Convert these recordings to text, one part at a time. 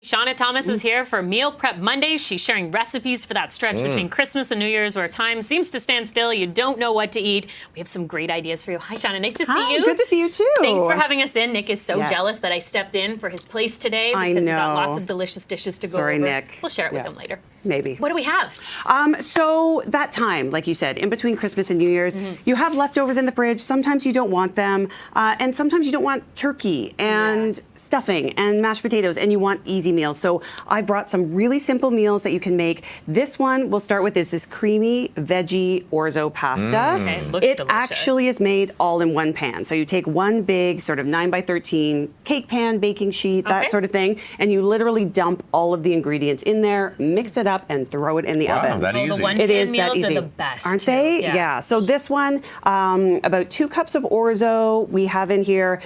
Seanna Thomas is here for Meal Prep Mondays. She's sharing recipes for that stretch between Christmas and New Year's where time seems to stand still. You don't know what to eat. We have some great ideas for you. Hi, Seanna. Nice to see you. Good to see you, too. Thanks for having us in. Nick is so jealous that I stepped in for his place today because we've got lots of delicious dishes to go over. Sorry, Nick. We'll share it with him later. Maybe. What do we have? So that time, like you said, in between Christmas and New Year's, you have leftovers in the fridge. Sometimes you don't want them. And sometimes you don't want turkey and stuffing and mashed potatoes and you want easy meals. So I brought some really simple meals that you can make. This one we'll start with is this creamy veggie orzo pasta. Okay, looks it delicious. actually is made all in one pan. So you take one big sort of 9x13 cake pan, baking sheet, that sort of thing, and you literally dump all of the ingredients in there, mix it up, and throw it in the oven. That easy. The one-pan meals are the best, aren't they? Yeah. So this one, about 2 cups of orzo. We have in here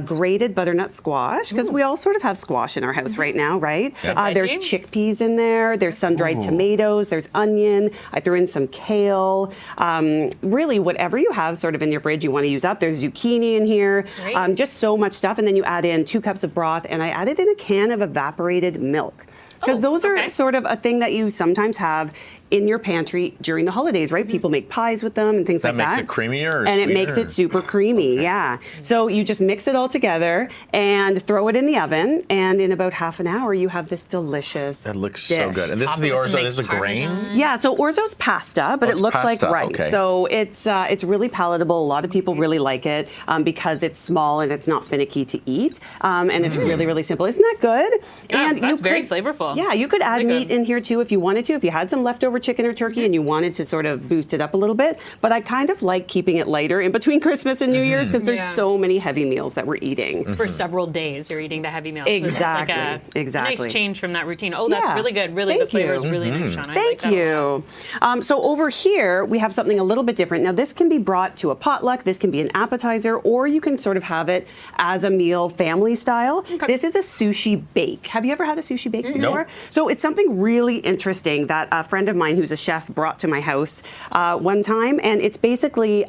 grated butternut squash because we all sort of have squash in our house right now, right? There's chickpeas in there. There's sun-dried tomatoes. There's onion. I threw in some kale. Really, whatever you have sort of in your fridge you want to use up. There's zucchini in here. Just so much stuff. And then you add in 2 cups of broth. And I added in a can of evaporated milk. Because those are sort of a thing that you sometimes have in your pantry during the holidays, right? People make pies with them and things like that. That makes it creamier or And sweeter? it makes it super creamy, So you just mix it all together and throw it in the oven. And in about half an hour, you have this delicious That looks dish. so good. And this is the orzo, this is a grain? Yeah, so orzo's pasta, but it looks like rice. Okay. So it's really palatable. A lot of people really like it because it's small and it's not finicky to eat. And it's really, really simple. Isn't that good? Yeah, and that's very flavorful. Yeah, you could add meat in here too if you wanted to. If you had some leftover chicken or turkey and you wanted to sort of boost it up a little bit. But I kind of like keeping it lighter in between Christmas and New Year's because there's so many heavy meals that we're eating. For several days, you're eating the heavy meals. Exactly. So it's like a nice change from that routine. Oh, that's Yeah. really good. Really, the flavor is really nice, Sean. I like Thank that a lot. you. So over here, we have something a little bit different. Now, this can be brought to a potluck. This can be an appetizer, or you can sort of have it as a meal, family style. This is a sushi bake. Have you ever had a sushi bake before? So it's something really interesting that a friend of mine who's a chef brought to my house one time, and it's basically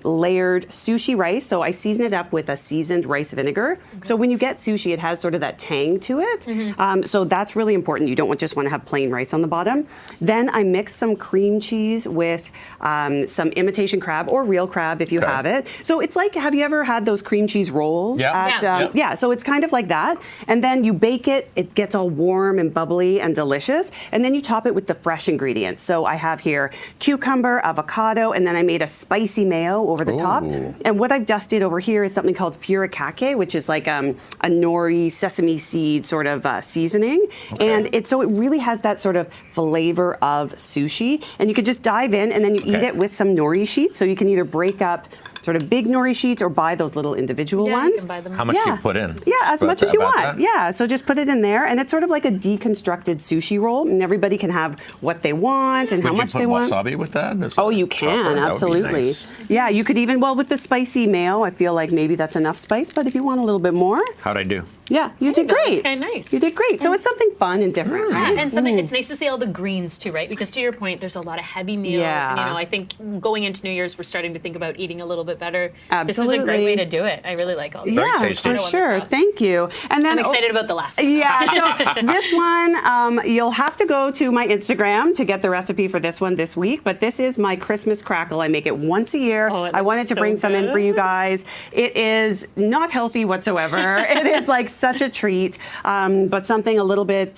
layered sushi rice. So I season it up with a seasoned rice vinegar. So when you get sushi, it has sort of that tang to it. So that's really important. You don't just want to have plain rice on the bottom. Then I mix some cream cheese with some imitation crab or real crab if you have it. So it's like, have you ever had those cream cheese rolls? Yeah, so it's kind of like that. And then you bake it. It gets all warm and bubbly and delicious. And then you top it with the fresh ingredients. So I have here cucumber, avocado, and then I made a spicy mayo over the top. And what I've dusted over here is something called furikake, which is like a nori sesame seed sort of seasoning. And it really has that sort of flavor of sushi. And you could just dive in and then you eat it with some nori sheets. So you can either break up sort of big nori sheets or buy those little individual ones. You can buy them. How much do you put in? Yeah, as much as you want. That? Yeah, so just put it in there, and it's sort of like a deconstructed sushi roll, and everybody can have what they want and how much they want. Would you put wasabi with that? Oh, you can, absolutely. Nice. Yeah, you could even, with the spicy mayo, I feel like maybe that's enough spice, but if you want a little bit more. How'd I do? Yeah, you did great. That's kind of nice. You did great. So it's something fun and different, right? And something, it's nice to see all the greens too, right? Because to your point, there's a lot of heavy meals. And, I think going into New Year's, we're starting to think about eating a little bit better. Absolutely. This is a great way to do it. I really like all this. Yeah, for sure. Thank you. And then I'm excited about the last one. Yeah, so this one, you'll have to go to my Instagram to get the recipe for this one this week. But this is my Christmas crackle. I make it once a year. I wanted to bring some in for you guys. It is not healthy whatsoever. It is like such a treat, but something a little bit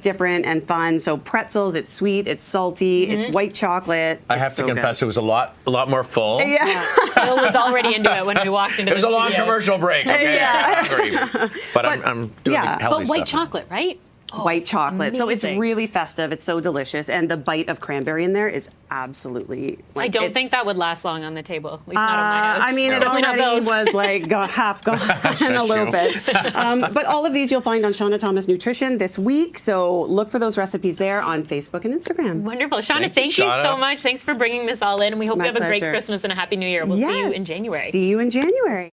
different and fun. So pretzels, it's sweet, it's salty, it's white chocolate. I have to confess, it was a lot more full. Yeah. Bill was already into it when we walked into the studio. It was a long commercial break. Okay, I'm hungry. But I'm doing healthy But white stuff. chocolate, right? White chocolate. So it's amazing. really festive. It's so delicious. And the bite of cranberry in there is absolutely I don't think that would last long on the table. At least not in my house. I mean, it Definitely not already Bill's. was like half gone in a little bit. But all of these you'll find on Seanna Thomas Nutrition this week. So look for those recipes there on Facebook and Instagram. Wonderful. Seanna, thank you, you Seanna. so much. Thanks for bringing this all in. And we hope you have a great Christmas and a Happy New Year. We'll see you in January. See you in January.